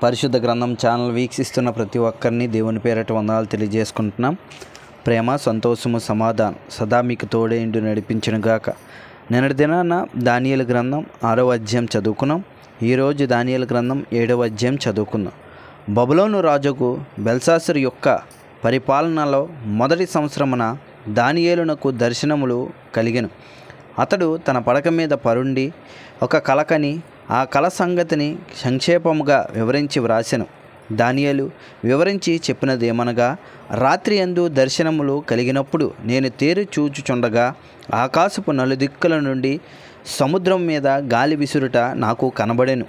పరిశుద్ధ గ్రంథం ఛానల్ వీక్షిస్తున్న ప్రతి ఒక్కరిని దేవుని పేరట వందనాలు తెలియజేసుకుంటున్నాం. ప్రేమ, సంతోషము, సమాధానం సదా మీకు తోడేండు నడిపించునుగాక. నిన్నటి దినాన దానియేలు గ్రంథం 6వ అధ్యాయం చదువుకున్నాం. ఈరోజు దానియేలు గ్రంథం 7వ అధ్యాయం చదువుకుందాం. బబులోను రాజుకు బెల్షస్సరు యొక్క పరిపాలనలో మొదటి సంవత్సరమున దానియేలునకు దర్శనములు కలిగెను. అతడు తన పడక మీద పరుండి ఒక కలకని ఆ కల సంగతిని సంక్షేపముగా వివరించి వ్రాసెను. దానియేలు వివరించి చెప్పినదేమనగా, రాత్రి యందు దర్శనములు కలిగినప్పుడు నేను తేరి చూచుచుండగా ఆకాశపు నలుదిక్కుల నుండి సముద్రం మీద గాలి విసురుట నాకు కనబడెను.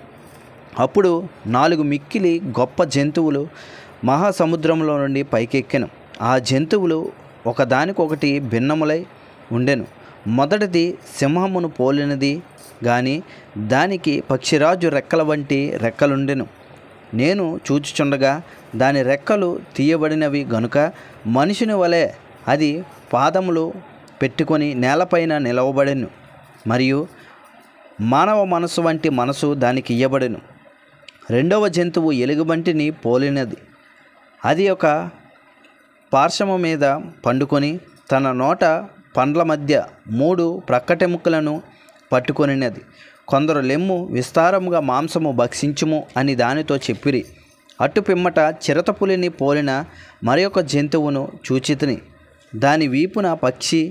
అప్పుడు 4 మిక్కిలి గొప్ప జంతువులు మహాసముద్రంలో నుండి పైకెక్కెను. ఆ జంతువులు ఒకదానికొకటి భిన్నములై ఉండెను. మొదటిది సింహమును పోలినది గాని దానికి పక్షిరాజు రెక్కల వంటి రెక్కలుండెను. నేను చూచుచుండగా దాని రెక్కలు తీయబడినవి గనుక మనుషుని వలె అది పాదములు పెట్టుకొని నేలపైన నిలవబడెను. మరియు మానవ మనసు వంటి మనసు దానికి ఇయ్యబడెను. రెండవ జంతువు ఎలుగుబంటిని పోలినది. అది ఒక పార్శ్వము మీద పండుకొని తన నోట పండ్ల మధ్య 3 ప్రక్కటెముకలను పట్టుకొనినది. కొందరు లెమ్ము, విస్తారముగా మాంసము భక్షించుము అని దానితో చెప్పిరి. అటు పిమ్మట చిరతపులిని పోలిన మరి ఒక జంతువును చూచితిని. దాని వీపున పక్షి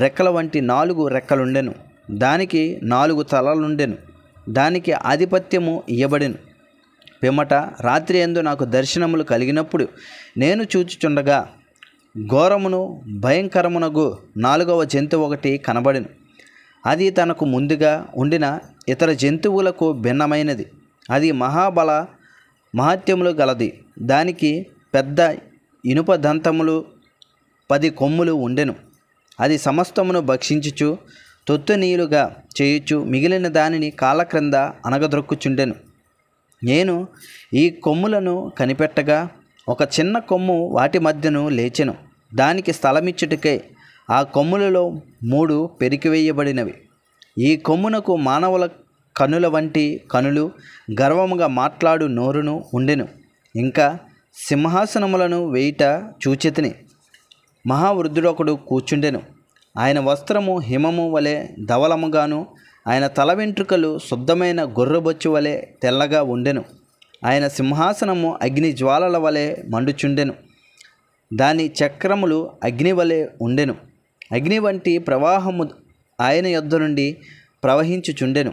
రెక్కల వంటి 4 రెక్కలుండెను. దానికి 4 తలలుండెను. దానికి ఆధిపత్యము ఇయ్యబడెను. పిమ్మట రాత్రి యందు నాకు దర్శనములు కలిగినప్పుడు నేను చూచుచుండగా ఘోరమును భయంకరమునగు 4వ జంతువు ఒకటి కనబడెను. అది తనకు ముందుగా ఉండిన ఇతర జంతువులకు భిన్నమైనది. అది మహాబల మహత్యములు గలది. దానికి పెద్ద ఇనుప దంతములు 10 కొమ్ములు ఉండెను. అది సమస్తమును భక్షించుచు తొత్తునీయులుగా చేయుచు మిగిలిన దానిని కాళ్ళ క్రింద అనగద్రొక్కుచుండెను. నేను ఈ కొమ్ములను కనిపెట్టగా ఒక చిన్న కొమ్ము వాటి మధ్యను లేచెను. దానికి స్థలమిచ్చుటకై ఆ కొమ్ములలో 3 పెరికివేయబడినవి. ఈ కొమ్మునకు మానవుల కనుల వంటి కనులు, గర్వముగా మాట్లాడు నోరును ఉండెను. ఇంకా సింహాసనములను వేయుట చూచితిని. మహావృద్ధుడొకడు కూర్చుండెను. ఆయన వస్త్రము హిమము వలె ధవలముగాను, ఆయన తల వెంట్రుకలు శుద్ధమైన గొర్రెబొచ్చు వలె తెల్లగా ఉండెను. ఆయన సింహాసనము అగ్ని జ్వాలల వలె మండుచుండెను. దాని చక్రములు అగ్ని వలె ఉండెను. అగ్ని వంటి ప్రవాహము ఆయన యొద్ద నుండి ప్రవహించుచుండెను.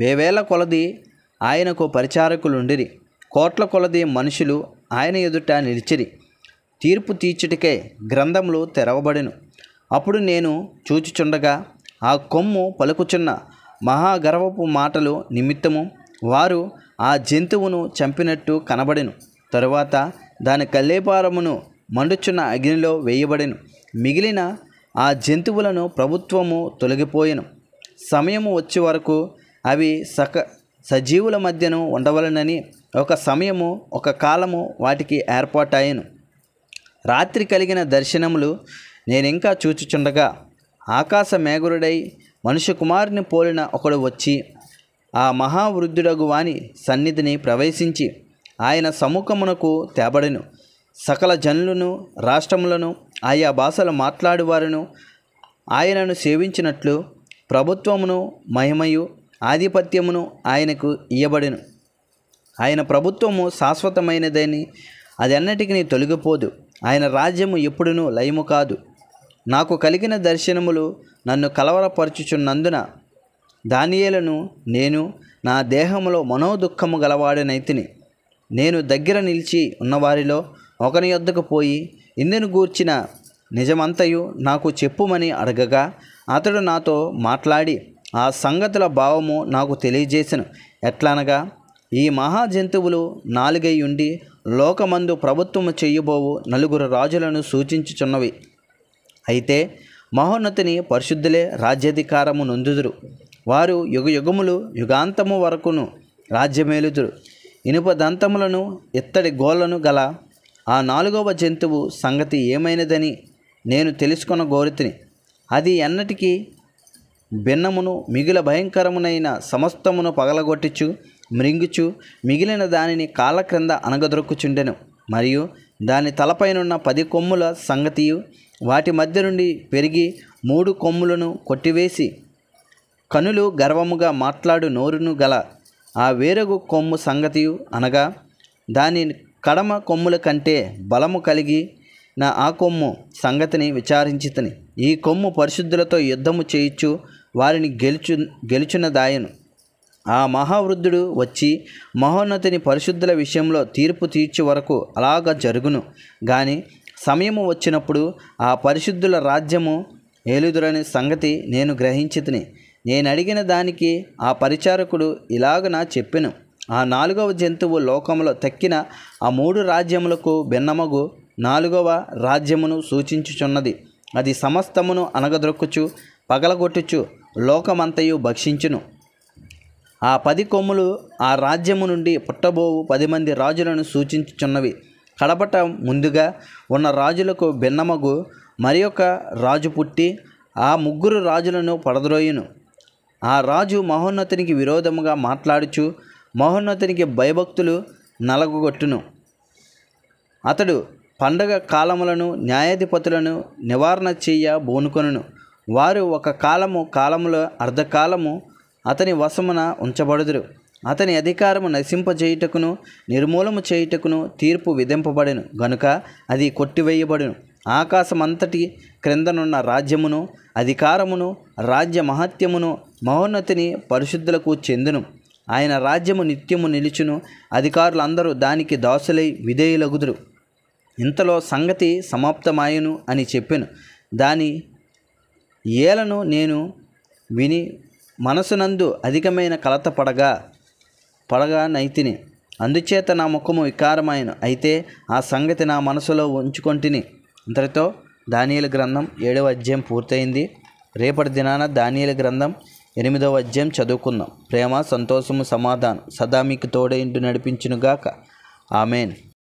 వేవేల కొలది ఆయనకు పరిచారకులుండిరి. కోట్ల కొలది మనుషులు ఆయన ఎదుట నిలిచిరి. తీర్పు తీర్చుటకే గ్రంథములు తెరవబడెను. అప్పుడు నేను చూచుచుండగా ఆ కొమ్ము పలుకుచున్న మహాగర్వపు మాటలు నిమిత్తము వారు ఆ జంతువును చంపినట్టు కనబడెను. తరువాత దాని కల్లేపారమును మండుచున్న అగ్నిలో వేయబడెను. మిగిలిన ఆ జంతువులను ప్రభుత్వము తొలగిపోయెను. సమయము వచ్చే వరకు అవి సజీవుల మధ్యను ఉండవలనని ఒక సమయము, ఒక కాలము వాటికి ఏర్పాటాయెను. రాత్రి కలిగిన దర్శనములు నేనింకా చూచుచుండగా ఆకాశ మేఘురుడై మనుష్య కుమారుని పోలిన ఒకడు వచ్చి ఆ మహావృద్ధుడగు వాని సన్నిధిని ప్రవేశించి ఆయన సముఖమునకు తేబడెను. సకల జనులను, రాష్ట్రములను, ఆయా భాషలు మాట్లాడువారును ఆయనను సేవించినట్లు ప్రభుత్వమును, మహిమయు, ఆధిపత్యమును ఆయనకు ఇయ్యబడెను. ఆయన ప్రభుత్వము శాశ్వతమైనదని, అది అన్నిటికీ తొలగిపోదు. ఆయన రాజ్యము ఎప్పుడునూ లయము కాదు. నాకు కలిగిన దర్శనములు నన్ను కలవరపరచుచున్నందున దానియేలును నేను నా దేహములో మనోదుఃఖము గలవాడనైతిని. నేను దగ్గర నిలిచి ఉన్నవారిలో ఒకని యొద్దకు పోయి ఇందును గూర్చిన నిజమంతయు నాకు చెప్పుమని అడగగా అతడు నాతో మాట్లాడి ఆ సంగతుల భావము నాకు తెలియజేసెను. ఎట్లనగా, ఈ మహా జంతువులు 4 ఉండి లోకమందు ప్రభుత్వము చెయ్యబోవు 4 రాజులను సూచించుచున్నవి. అయితే మహోన్నతిని పరిశుద్ధులే రాజ్యాధికారము నొందుదురు. వారు యుగయుగములు యుగాంతము వరకును రాజ్యమేలుదురు. ఇనుప దంతములను ఇత్తడి గోళ్లను గల ఆ 4వ జంతువు సంగతి ఏమైనదని నేను తెలుసుకొనగోరితిని. అది ఎన్నటికీ భిన్నమును మిగుల భయంకరమునైన సమస్తమును పగలగొట్టుచు మ్రింగుచు మిగిలిన దానిని కాళ్ళ క్రింద అనగదొరుకుచుండెను. మరియు దాని తలపైనున్న 10 కొమ్ముల సంగతియు వాటి మధ్య నుండి పెరిగి 3 కొమ్ములను కొట్టివేసి కనులు గర్వముగా మాట్లాడు నోరును గల ఆ వేరొక కొమ్ము సంగతియు అనగా దాని కడమ కొమ్ముల కంటే బలము కలిగి ఆ కొమ్ము సంగతిని విచారించితిని. ఈ కొమ్ము పరిశుద్ధులతో యుద్ధము చేయుచు వారిని గెలుచున్నదాయను. ఆ మహావృద్ధుడు వచ్చి మహోన్నతిని పరిశుద్ధుల విషయంలో తీర్పు తీర్చు వరకు అలాగ జరుగును. గాని సమయము వచ్చినప్పుడు ఆ పరిశుద్ధుల రాజ్యము ఏలుదురనే సంగతి నేను గ్రహించితిని. నేను అడిగిన దానికి ఆ పరిచారకుడు ఇలాగన చెప్పెను. ఆ 4వ జంతువు లోకములో తక్కిన ఆ 3 రాజ్యములకు భిన్నమగు 4వ రాజ్యమును సూచించుచున్నది. అది సమస్తమును అనగదొక్కుచు పగలగొట్టుచు లోకమంతయు భక్షించును. ఆ 10 కొమ్ములు ఆ రాజ్యము నుండి పుట్టబోవు 10 మంది రాజులను సూచించుచున్నవి. కడపట ముందుగా ఉన్న రాజులకు భిన్నమగు మరి ఒక రాజు పుట్టి ఆ 3 రాజులను పడద్రోయును. ఆ రాజు మహోన్నతునికి విరోధముగా మాట్లాడుచు మహోన్నతునికి భయభక్తులు నలగొట్టును. అతడు పండగ కాలములను న్యాయాధిపతులను నివారణ చెయ్య బోనుకొనును. వారు ఒక కాలములో అర్ధకాలము అతని వశమున ఉంచబడుదురు. అతని అధికారము నశింపజేయుటకును నిర్మూలము చేయుటకును తీర్పు విధింపబడెను గనుక అది కొట్టివేయబడును. ఆకాశమంతటి క్రిందనున్న రాజ్యమును అధికారమును రాజ్య మహత్యమును మహోన్నతిని పరిశుద్ధులకు చెందును. ఆయన రాజ్యము నిత్యము నిలుచును. అధికారులందరూ దానికి దాసులై విధేయులగుదురు. ఇంతలో సంగతి సమాప్తమాయను అని చెప్పెను. దాని ఏలను నేను విని మనసునందు అధికమైన కలత పడగా నైతిని. అందుచేత నా ముఖము వికారమాయను. అయితే ఆ సంగతి నా మనసులో ఉంచుకొంటిని. ఇంతటితో దానియేలు గ్రంథం 7వ అధ్యాయం పూర్తయింది. రేపటి దినాన దానియేలు గ్రంథం 8వ అధ్యాయం చదువుకుందాం. ప్రేమ, సంతోషము, సమాధానం సదా మీకు తోడైంటూ నడిపించునుగాక. ఆమెన్.